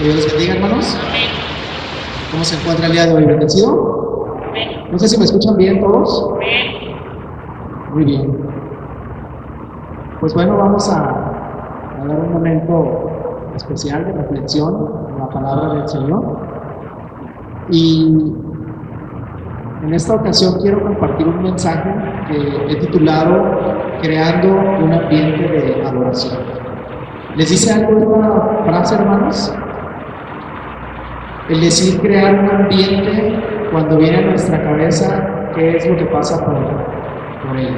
Que Dios les bendiga, hermanos. ¿Cómo se encuentra el día de hoy? ¿Bendecido? No sé si me escuchan bien todos. Muy bien. Pues bueno, vamos a dar un momento especial de reflexión en la palabra del Señor. Y en esta ocasión quiero compartir un mensaje que he titulado Creando un ambiente de adoración. ¿Les dice algo esta frase, hermanos? El decir crear un ambiente, cuando viene a nuestra cabeza, ¿qué es lo que pasa por él?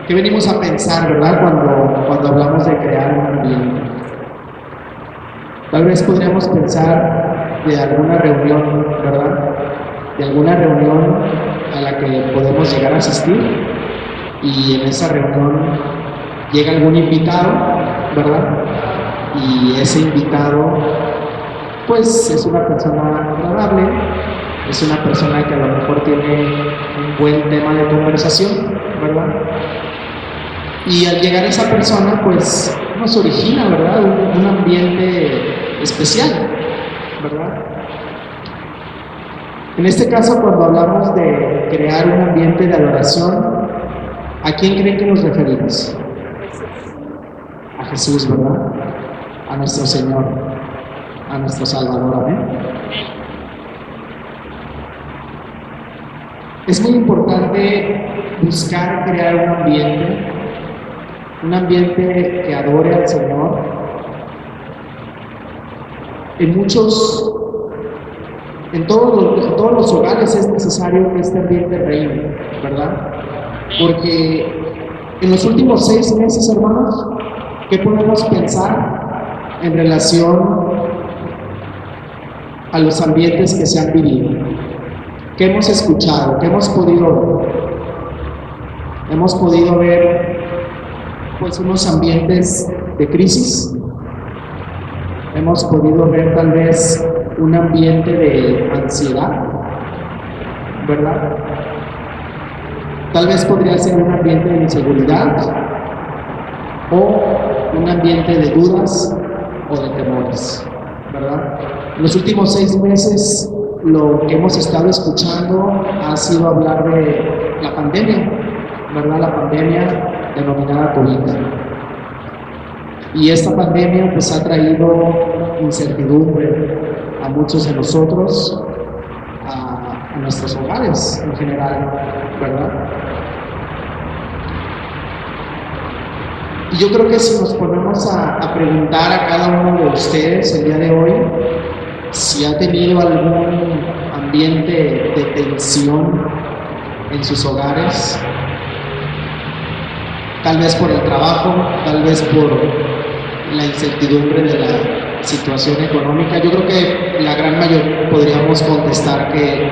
¿Qué venimos a pensar, verdad, cuando hablamos de crear un ambiente? Tal vez podríamos pensar de alguna reunión, ¿verdad? De alguna reunión a la que podemos llegar a asistir y en esa reunión llega algún invitado, ¿verdad? Y ese invitado, pues es una persona agradable, es una persona que a lo mejor tiene un buen tema de conversación, ¿verdad? Y al llegar esa persona, pues nos origina, ¿verdad? Un ambiente especial, ¿verdad? En este caso, cuando hablamos de crear un ambiente de adoración, ¿a quién creen que nos referimos? A Jesús, ¿verdad? A nuestro Señor, a nuestro Salvador, amén. Es muy importante buscar crear un ambiente que adore al Señor. En todos los hogares es necesario que este ambiente reine, ¿verdad? Porque en los últimos 6 meses, hermanos, ¿qué podemos pensar en relación a los ambientes que se han vivido? ¿Qué hemos escuchado? ¿Qué hemos podido ver? Hemos podido ver pues unos ambientes de crisis. Hemos podido ver tal vez un ambiente de ansiedad, ¿verdad? Tal vez podría ser un ambiente de inseguridad o un ambiente de dudas o de temores, ¿verdad? En los últimos 6 meses lo que hemos estado escuchando ha sido hablar de la pandemia, ¿verdad? La pandemia denominada COVID. Y esta pandemia pues ha traído incertidumbre a muchos de nosotros, a nuestros hogares en general, ¿verdad? Y yo creo que si nos ponemos a preguntar a cada uno de ustedes el día de hoy si ha tenido algún ambiente de tensión en sus hogares, tal vez por el trabajo, tal vez por la incertidumbre de la situación económica, yo creo que la gran mayoría podríamos contestar que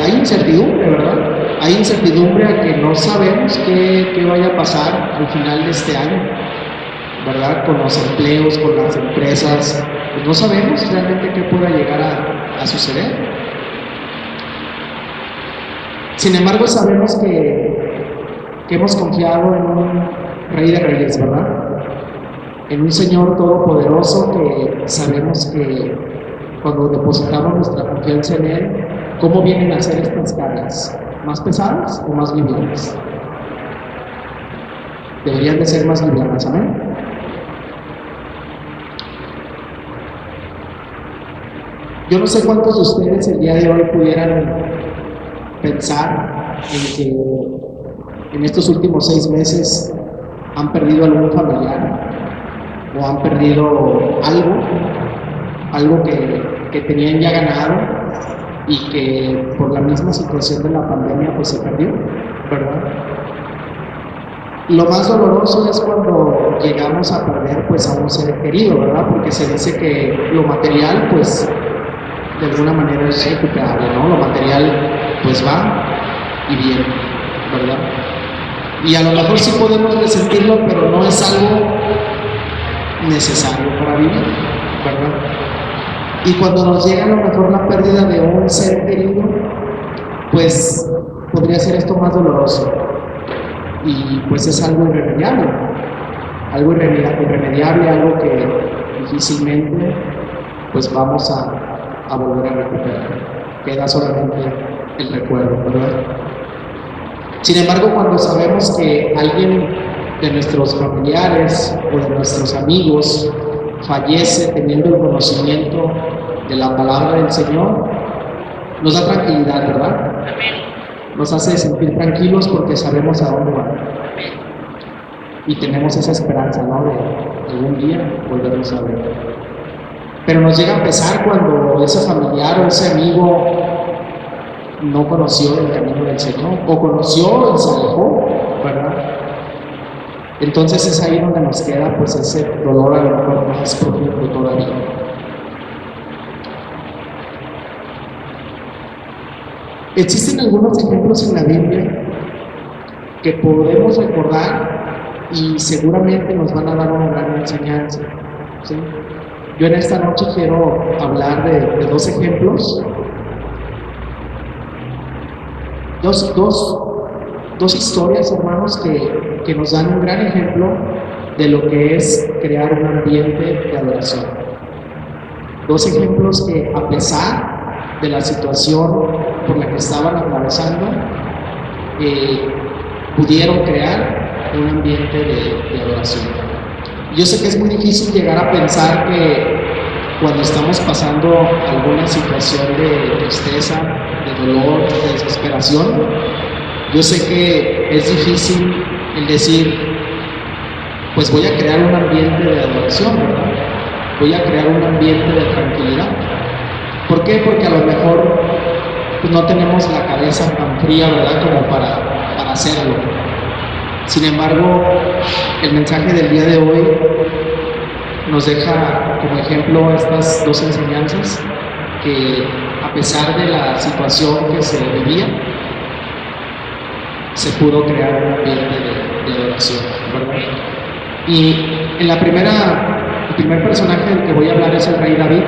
hay incertidumbre, ¿verdad? Hay incertidumbre a que no sabemos qué vaya a pasar al final de este año, ¿verdad? Con los empleos, con las empresas, pues no sabemos realmente qué pueda llegar a suceder. Sin embargo, sabemos que hemos confiado en un Rey de Reyes, ¿verdad? En un Señor todopoderoso que sabemos que cuando depositamos nuestra confianza en Él, ¿cómo vienen a ser estas cargas? ¿Más pesadas o más livianas? Deberían de ser más livianas, ¿amén? Yo no sé cuántos de ustedes el día de hoy pudieran pensar en que en estos últimos 6 meses han perdido algún familiar o han perdido algo que tenían ya ganado y que por la misma situación de la pandemia pues se perdió, ¿verdad? Lo más doloroso es cuando llegamos a perder pues a un ser querido, ¿verdad? Porque se dice que lo material pues de alguna manera es recuperable, ¿no? Lo material pues va y viene, ¿verdad? Y a lo mejor sí podemos resentirlo, pero no es algo necesario para vivir, ¿verdad? Y cuando nos llega a lo mejor la pérdida de un ser querido, pues podría ser esto más doloroso. Y pues es algo irremediable, algo que difícilmente pues vamos a volver a recuperar. Queda solamente el recuerdo, ¿verdad? Sin embargo, cuando sabemos que alguien de nuestros familiares o de nuestros amigos fallece teniendo el conocimiento de la palabra del Señor, nos da tranquilidad, ¿verdad? Nos hace sentir tranquilos porque sabemos a dónde va. Y tenemos esa esperanza, ¿no? De algún día volvernos a ver. Pero nos llega a pesar cuando ese familiar o ese amigo no conoció el camino del Señor, o conoció y se alejó, ¿verdad? Entonces es ahí donde nos queda pues ese dolor a lo mejor más profundo todavía. Existen algunos ejemplos en la Biblia que podemos recordar y seguramente nos van a dar una gran enseñanza, ¿sí? Yo en esta noche quiero hablar de dos ejemplos, dos historias, hermanos, que nos dan un gran ejemplo de lo que es crear un ambiente de adoración. Dos ejemplos que, a pesar de la situación por la que estaban atravesando, pudieron crear un ambiente de adoración. Yo sé que es muy difícil llegar a pensar que cuando estamos pasando alguna situación de tristeza, de dolor, de desesperación, yo sé que es difícil el decir, pues voy a crear un ambiente de adoración, ¿verdad? Voy a crear un ambiente de tranquilidad. ¿Por qué? Porque a lo mejor pues, no tenemos la cabeza tan fría, ¿verdad?, como para hacerlo. Sin embargo, el mensaje del día de hoy nos deja como ejemplo estas dos enseñanzas, que a pesar de la situación que se vivía, se pudo crear un ambiente de adoración, ¿verdad? Y en el primer personaje del que voy a hablar es el rey David.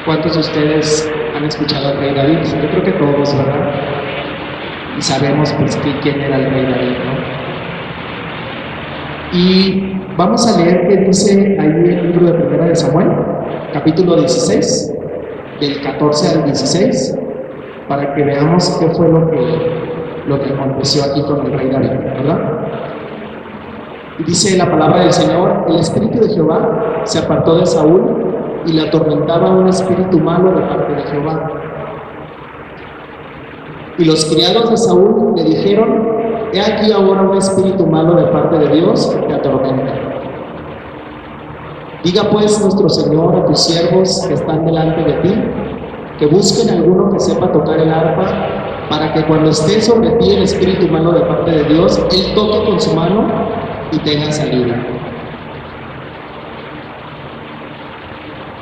¿Cuántos de ustedes han escuchado al rey David? Yo creo que todos, ¿verdad? Y sabemos pues quién era el rey David, ¿no? Y vamos a leer qué dice ahí el libro de Primera de Samuel, capítulo 16, del 14 al 16, para que veamos qué fue lo que aconteció aquí con el rey David, ¿verdad? Y dice la palabra del Señor: el espíritu de Jehová se apartó de Saúl y le atormentaba un espíritu malo de parte de Jehová. Y los criados de Saúl le dijeron: he aquí ahora un espíritu malo de parte de Dios que te atormenta. Diga pues nuestro Señor a tus siervos que están delante de ti, que busquen alguno que sepa tocar el arpa, para que cuando esté sobre ti el espíritu malo de parte de Dios, él toque con su mano y tenga salida.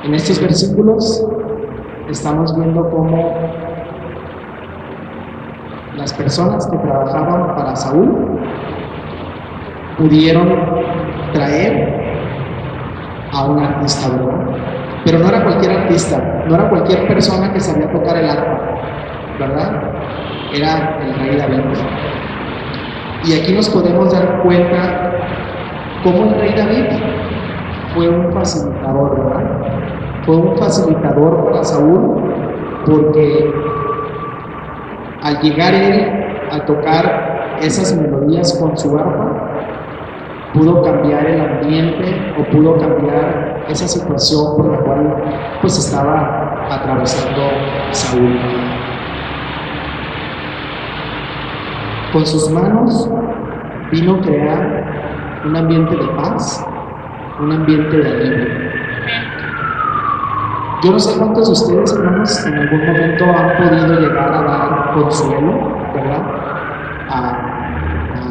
En estos versículos estamos viendo cómo las personas que trabajaban para Saúl pudieron traer a un artista, ¿verdad? Pero no era cualquier artista, no era cualquier persona que sabía tocar el arpa, ¿verdad? Era el rey David. Y aquí nos podemos dar cuenta cómo el rey David fue un facilitador, ¿verdad? Fue un facilitador para Saúl, porque al llegar él a tocar esas melodías con su arpa, pudo cambiar el ambiente o pudo cambiar esa situación por la cual pues estaba atravesando Saúl. Con sus manos vino a crear un ambiente de paz, un ambiente de alivio. Yo no sé cuántos de ustedes, hermanos, en algún momento han podido llegar a dar consuelo, ¿verdad?, a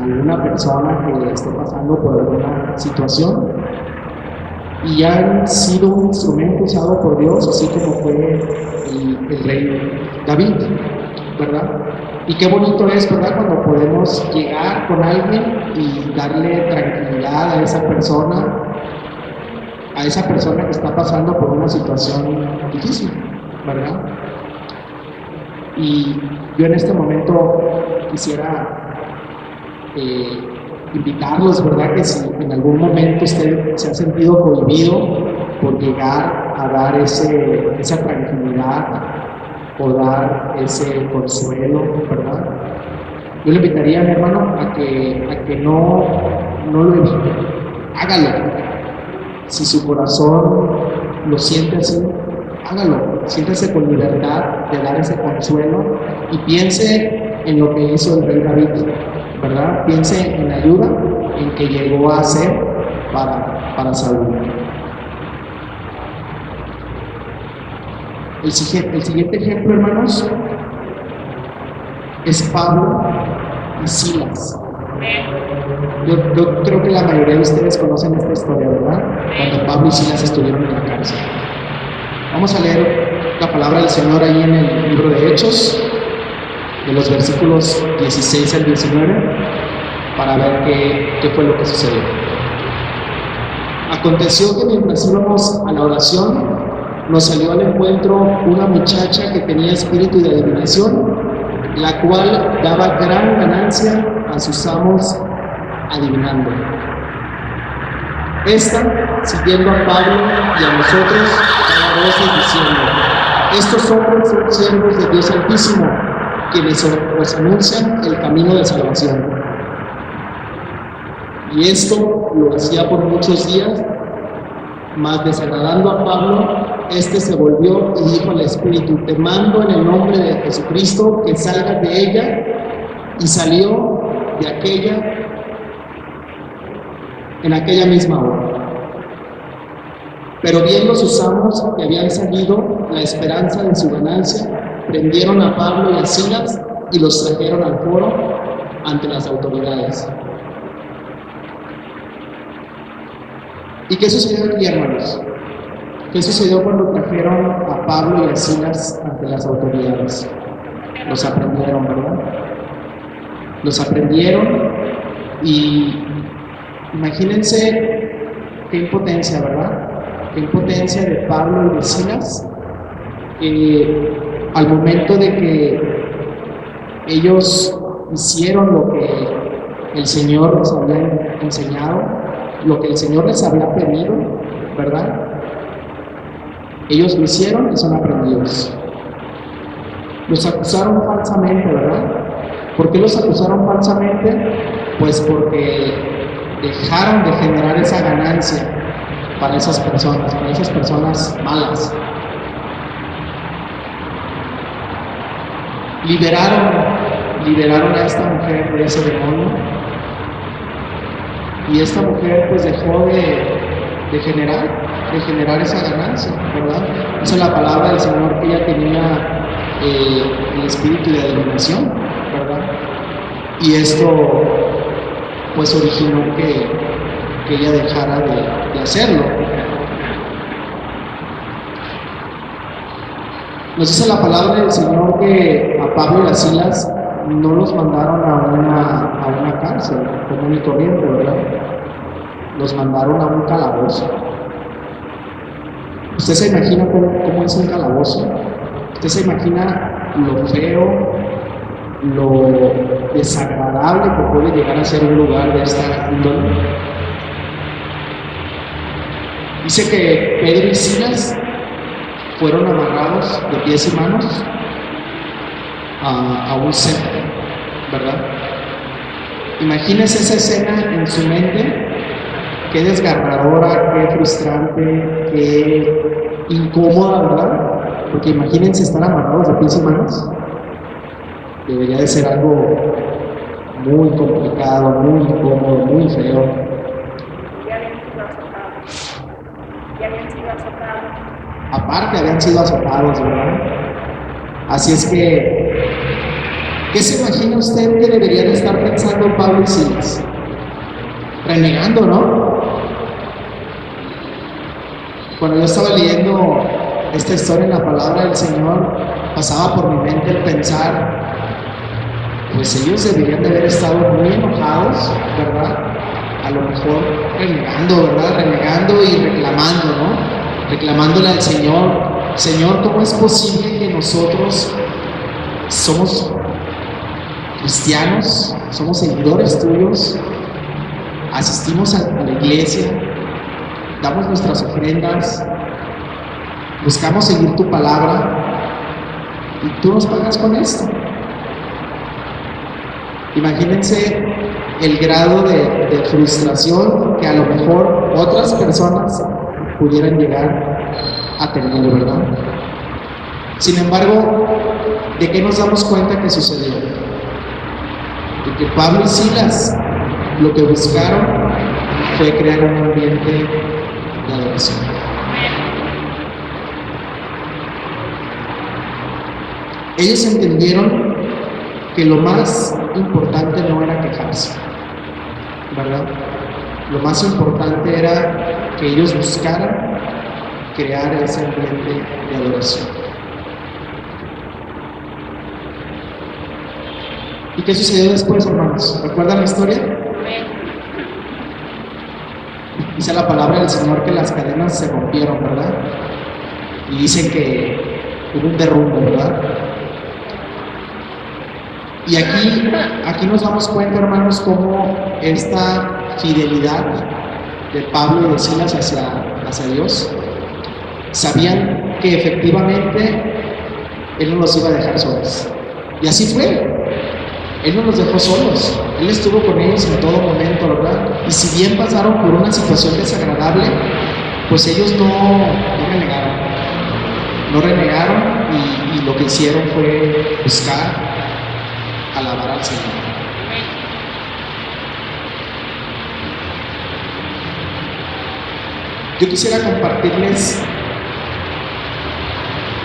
alguna persona que esté pasando por alguna situación, y han sido un instrumento usado por Dios, así como fue el rey David, ¿verdad? Y qué bonito es, ¿verdad?, cuando podemos llegar con alguien y darle tranquilidad a esa persona que está pasando por una situación difícil, ¿verdad? Y yo en este momento quisiera invitarlos, ¿verdad? Que si en algún momento usted se ha sentido cohibido por llegar a dar esa tranquilidad o dar ese consuelo, ¿verdad? Yo le invitaría, mi hermano, a que no lo evite, hágalo. Si su corazón lo siente así, hágalo, siéntase con libertad de dar ese consuelo y piense en lo que hizo el rey David, ¿verdad? Piense en la ayuda en que llegó a hacer para Saúl. El siguiente ejemplo, hermanos, es Pablo y Silas. Yo creo que la mayoría de ustedes conocen esta historia, ¿verdad? Cuando Pablo y Silas estuvieron en la cárcel. Vamos a leer la palabra del Señor ahí en el libro de Hechos, de los versículos 16 al 19, para ver qué fue lo que sucedió. Aconteció que mientras íbamos a la oración, nos salió al encuentro una muchacha que tenía espíritu de adivinación, la cual daba gran ganancia a sus amos adivinando. Esta, siguiendo a Pablo y a nosotros, daba voces diciendo: estos hombres son siervos de Dios Altísimo, quienes os anuncian el camino de salvación. Y esto lo hacía por muchos días, mas desagradando a Pablo, este se volvió y dijo al espíritu: te mando en el nombre de Jesucristo que salgas de ella. Y salió de aquella en aquella misma hora. Pero viendo sus amos que habían salido la esperanza de su ganancia, prendieron a Pablo y a Silas y los trajeron al foro ante las autoridades. ¿Y qué sucedió aquí, hermanos? ¿Qué sucedió cuando trajeron a Pablo y a Silas ante las autoridades? Los aprendieron, ¿verdad? Los aprendieron y imagínense qué impotencia, ¿verdad? Qué impotencia de Pablo y de Silas al momento de que ellos hicieron lo que el Señor les había enseñado, lo que el Señor les había pedido, ¿verdad? Ellos lo hicieron y son aprendidos. Los acusaron falsamente, ¿verdad? ¿Por qué los acusaron falsamente? Pues porque dejaron de generar esa ganancia para esas personas malas. Liberaron a esta mujer de ese demonio, y esta mujer pues dejó de generar esa ganancia, ¿verdad? Esa es la palabra del Señor, que ella tenía el espíritu de adivinación, ¿verdad? Y esto pues originó que ella dejara de hacerlo. Nos dice la palabra del Señor que a Pablo y a Silas no los mandaron a una cárcel común y corriente, ¿verdad? Los mandaron a un calabozo. ¿Usted se imagina cómo es un calabozo? ¿Usted se imagina lo feo, lo desagradable que puede llegar a ser un lugar de esta índole? Dice que Pedro y Silas fueron amarrados de pies y manos a un cepo, ¿verdad? Imagínense esa escena en su mente. Qué desgarradora, qué frustrante, qué incómoda, ¿verdad? Porque imagínense estar amarrados de pies y manos. Debería de ser algo muy complicado, muy incómodo, muy feo. Ya habían sido azotados. Aparte habían sido azotados, ¿verdad? Así es que, ¿qué se imagina usted que debería de estar pensando Pablo y Silas? Renegando, ¿no? Cuando yo estaba leyendo esta historia en la palabra del Señor, pasaba por mi mente el pensar, pues ellos deberían de haber estado muy enojados, ¿verdad? A lo mejor renegando, ¿verdad? Renegando y reclamando, ¿no? Reclamándole al Señor: Señor, ¿cómo es posible que nosotros somos cristianos, somos seguidores tuyos, asistimos a la iglesia, damos nuestras ofrendas, buscamos seguir tu palabra y tú nos pagas con esto. Imagínense el grado de frustración que a lo mejor otras personas pudieran llegar a tener, ¿verdad? Sin embargo, ¿de qué nos damos cuenta que sucedió? De que Pablo y Silas lo que buscaron fue crear un ambiente de adoración. Ellos entendieron que lo más importante no era quejarse, ¿verdad? Lo más importante era que ellos buscaran crear ese ambiente de adoración. ¿Y qué sucedió después, hermanos? ¿Recuerdan la historia? Dice la palabra del Señor que las cadenas se rompieron, ¿verdad? Y dicen que hubo un derrumbe, ¿verdad? Y aquí nos damos cuenta, hermanos, cómo esta fidelidad de Pablo y de Silas hacia Dios, sabían que efectivamente Él no los iba a dejar solos. Y así fue. Él no los dejó solos. Él estuvo con ellos en todo momento, ¿verdad? Y si bien pasaron por una situación desagradable, pues ellos no renegaron. No renegaron y lo que hicieron fue buscar alabar al Señor. Yo quisiera compartirles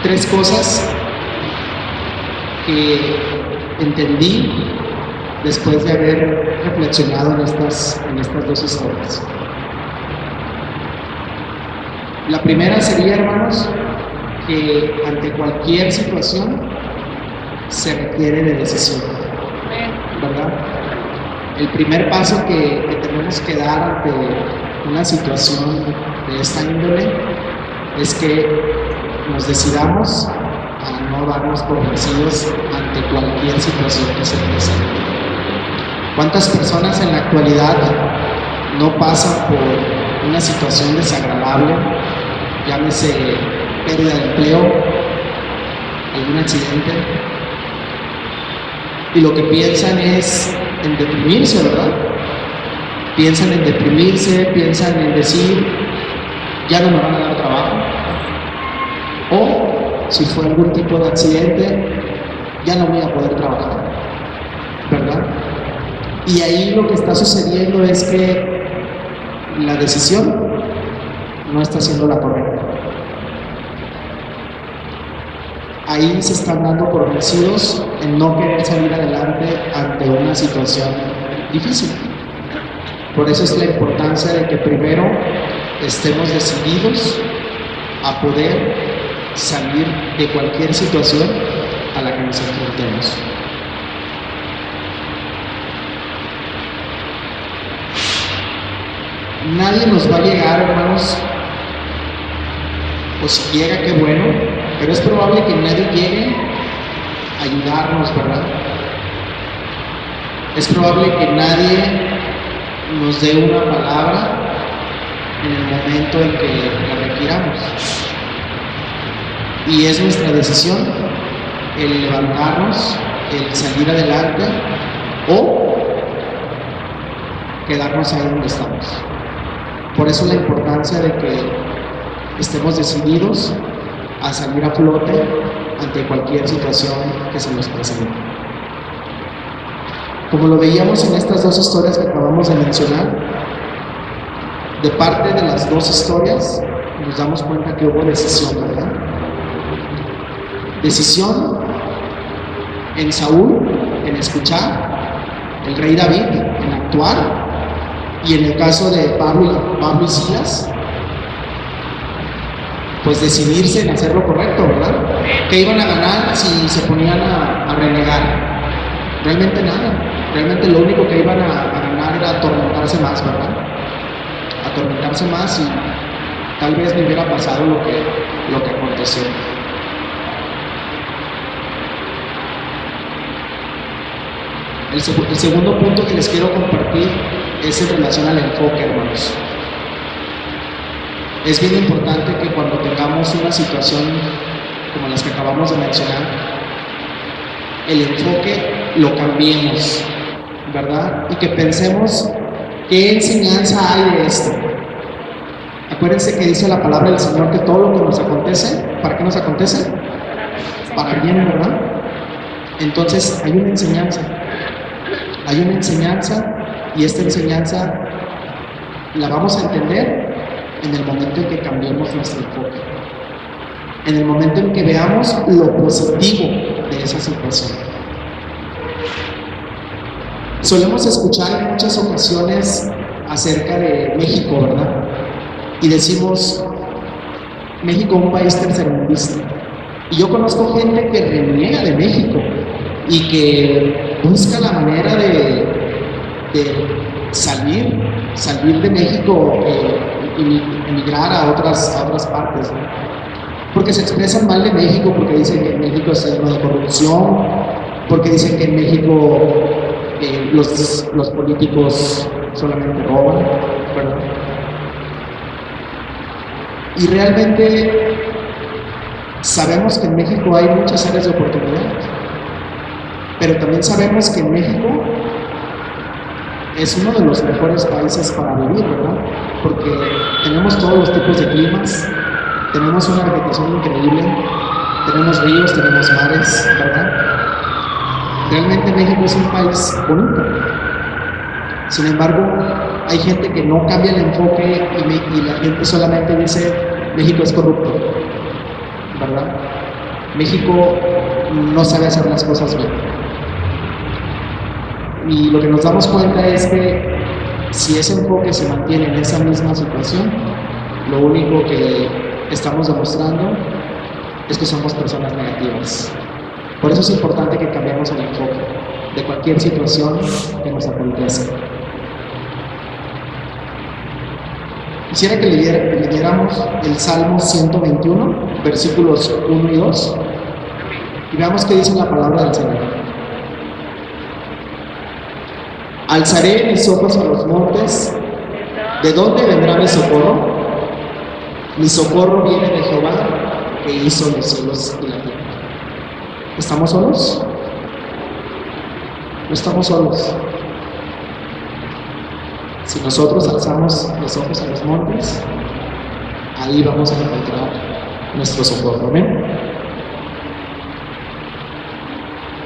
3 cosas que entendí después de haber reflexionado en estas 2 historias. La primera sería, hermanos, que ante cualquier situación se requiere de decisión, ¿verdad? El primer paso que tenemos que dar ante una situación de esta índole es que nos decidamos a no darnos por vencidos ante cualquier situación que se presente. ¿Cuántas personas en la actualidad no pasan por una situación desagradable, llámese pérdida de empleo, algún accidente, y lo que piensan es en deprimirse, ¿verdad? Piensan en deprimirse, piensan en decir, ya no me van a dar trabajo, o si fue algún tipo de accidente, ya no voy a poder trabajar, ¿verdad? Y ahí lo que está sucediendo es que la decisión no está siendo la correcta. Ahí se están dando por vencidos en no querer salir adelante ante una situación difícil. Por eso es la importancia de que primero estemos decididos a poder salir de cualquier situación a la que nos enfrentemos. Nadie nos va a llegar, hermanos, o si llega, qué bueno, pero es probable que nadie llegue a ayudarnos, ¿verdad? Es probable que nadie nos dé una palabra en el momento en que la requiramos. Y es nuestra decisión el levantarnos, el salir adelante o quedarnos ahí donde estamos. Por eso la importancia de que estemos decididos a salir a flote ante cualquier situación que se nos presente. Como lo veíamos en estas 2 historias que acabamos de mencionar, de parte de las 2 historias nos damos cuenta que hubo decisión, ¿verdad? Decisión en Saúl, en escuchar, el rey David, en actuar, y en el caso de Pablo y Silas, pues decidirse en hacer lo correcto, ¿verdad? ¿Qué iban a ganar si se ponían a renegar? Realmente nada. Realmente lo único que iban a ganar era atormentarse más, ¿verdad? Atormentarse más y tal vez me hubiera pasado lo que aconteció. El segundo punto que les quiero compartir es en relación al enfoque, hermanos. Es bien importante que cuando tengamos una situación como las que acabamos de mencionar, el enfoque lo cambiemos, ¿verdad? Y que pensemos qué enseñanza hay de esto. Acuérdense que dice la palabra del Señor que todo lo que nos acontece, ¿para qué nos acontece? Para bien, ¿verdad? Entonces hay una enseñanza. Hay una enseñanza y esta enseñanza la vamos a entender en el momento en que cambiemos nuestro enfoque. En el momento en que veamos lo positivo de esa situación. Solemos escuchar en muchas ocasiones acerca de México, ¿verdad? Y decimos, México un país tercermundista. Y yo conozco gente que reniega de México y que busca la manera de salir de México y emigrar a otras partes, ¿no? Porque se expresan mal de México, porque dicen que en México está lleno de corrupción, porque dicen que en México los políticos solamente roban, ¿verdad? Y realmente sabemos que en México hay muchas áreas de oportunidad, pero también sabemos que en México es uno de los mejores países para vivir, ¿verdad? Porque tenemos todos los tipos de climas, tenemos una vegetación increíble, tenemos ríos, tenemos mares, ¿verdad? Realmente México es un país bonito. Sin embargo, hay gente que no cambia el enfoque y la gente solamente dice México es corrupto, ¿verdad? México no sabe hacer las cosas bien. Y lo que nos damos cuenta es que si ese enfoque se mantiene en esa misma situación, lo único que estamos demostrando es que somos personas negativas. Por eso es importante que cambiemos el enfoque de cualquier situación que nos acontezca. Quisiera que leyéramos el Salmo 121, versículos 1 y 2, y veamos qué dice la palabra del Señor. Alzaré mis ojos a los montes, ¿de dónde vendrá mi socorro? Mi socorro viene de Jehová, que hizo los cielos y la tierra. ¿Estamos solos? No estamos solos. Si nosotros alzamos los ojos a los montes, ahí vamos a encontrar nuestro socorro. ¿Amén?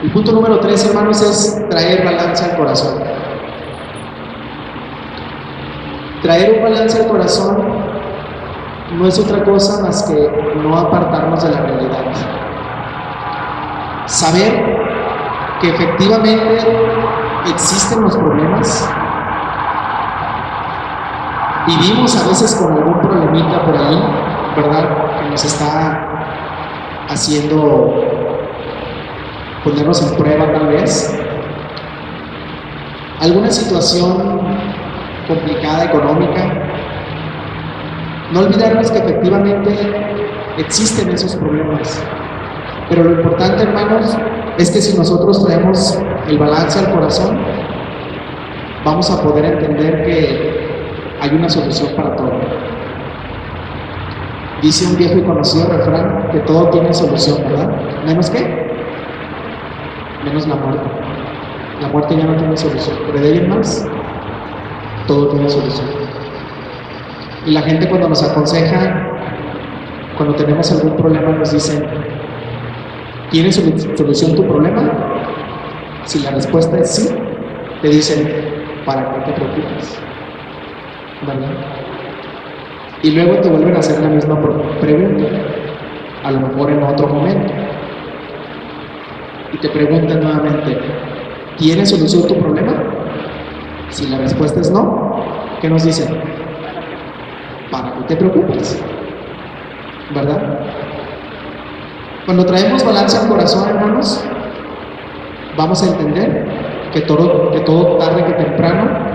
El punto número 3, hermanos, es traer balance al corazón. Traer un balance al corazón no es otra cosa más que no apartarnos de la realidad. Saber que efectivamente existen los problemas. Vivimos a veces con algún problemita por ahí, ¿verdad? Que nos está haciendo ponernos en prueba tal vez. Alguna situación complicada económica. No olvidarnos que efectivamente existen esos problemas. Pero lo importante, hermanos, es que si nosotros traemos el balance al corazón, vamos a poder entender que hay una solución para todo. Dice un viejo y conocido refrán que todo tiene solución, ¿verdad? ¿Menos qué? Menos la muerte. La muerte ya no tiene solución, pero de ahí en más, todo tiene solución. Y la gente cuando nos aconseja, cuando tenemos algún problema, nos dicen, ¿tiene solución tu problema? Si la respuesta es sí, te dicen, ¿para qué te preocupas? ¿Verdad? Y luego te vuelven a hacer la misma pregunta, a lo mejor en otro momento, y te preguntan nuevamente, ¿tiene solución tu problema? Si la respuesta es no, ¿qué nos dicen? ¿Para qué te preocupas? ¿Verdad? Cuando traemos balance al corazón, hermanos, vamos a entender que todo tarde que temprano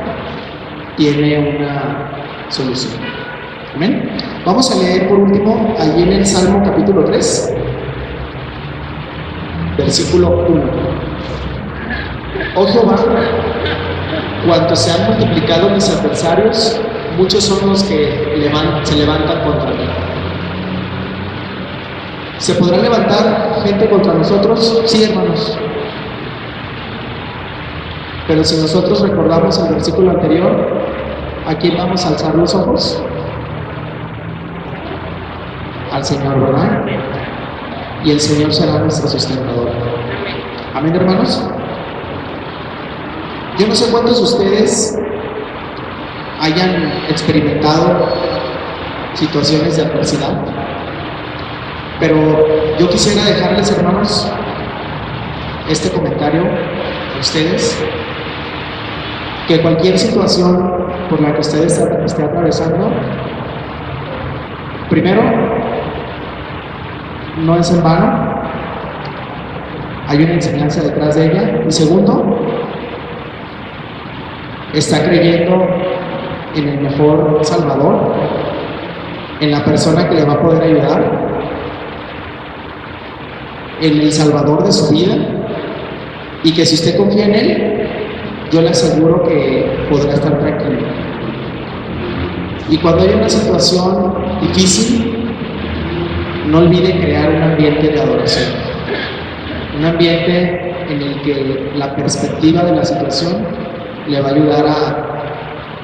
tiene una solución. ¿Amén? Vamos a leer por último allí en el Salmo capítulo 3, versículo 1. Oh Jehová, cuanto se han multiplicado mis adversarios, muchos son los que se levantan contra mí. ¿Se podrá levantar gente contra nosotros? Sí, hermanos. Pero si nosotros recordamos el versículo anterior, ¿a quién vamos a alzar los ojos? Al Señor, ¿verdad? Y el Señor será nuestro sustentador. Amén, hermanos. Yo no sé cuántos de ustedes hayan experimentado situaciones de adversidad, pero yo quisiera dejarles, hermanos, este comentario a ustedes, que cualquier situación por la que usted esté atravesando, primero, no es en vano, hay una enseñanza detrás de ella, y segundo, está creyendo en el mejor Salvador, en la persona que le va a poder ayudar, en el Salvador de su vida, y que si usted confía en Él, yo le aseguro que podrá estar tranquilo. Y cuando hay una situación difícil, no olvide crear un ambiente de adoración, un ambiente en el que la perspectiva de la situación le va a ayudar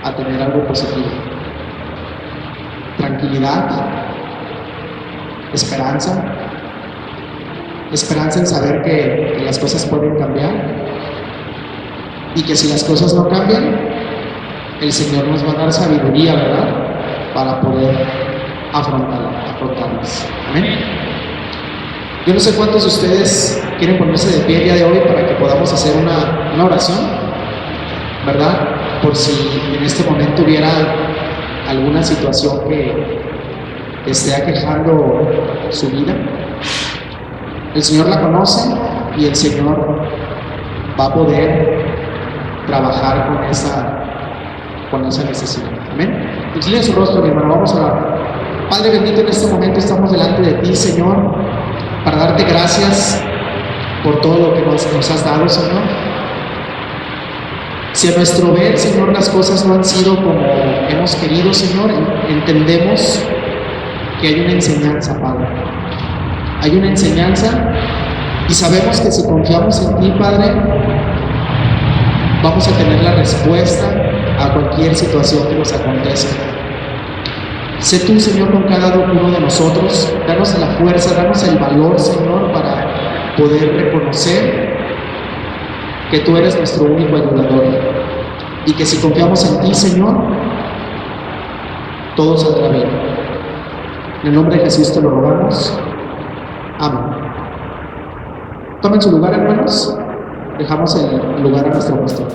a tener algo positivo. Tranquilidad, esperanza en saber que las cosas pueden cambiar y que si las cosas no cambian, el Señor nos va a dar sabiduría, ¿verdad?, para poder afrontarlas. Amén. Yo no sé cuántos de ustedes quieren ponerse de pie el día de hoy para que podamos hacer una oración, ¿verdad? Por si en este momento hubiera alguna situación que esté aquejando su vida. El Señor la conoce y el Señor va a poder trabajar con esa necesidad. Amén. Incline su rostro, mi hermano, vamos a orar. Padre bendito, en este momento estamos delante de ti, Señor, para darte gracias por todo lo que nos has dado, Señor. Si a nuestro ver, Señor, las cosas no han sido como hemos querido, Señor, entendemos que hay una enseñanza, Padre. Hay una enseñanza y sabemos que si confiamos en ti, Padre, vamos a tener la respuesta a cualquier situación que nos acontece. Sé tú, Señor, con cada uno de nosotros. Danos la fuerza, danos el valor, Señor, para poder reconocer que tú eres nuestro único ayudador y que si confiamos en ti, Señor, todo saldrá bien. En el nombre de Jesús te lo rogamos. Amén. Tomen su lugar, hermanos. Dejamos el lugar a nuestro pastor.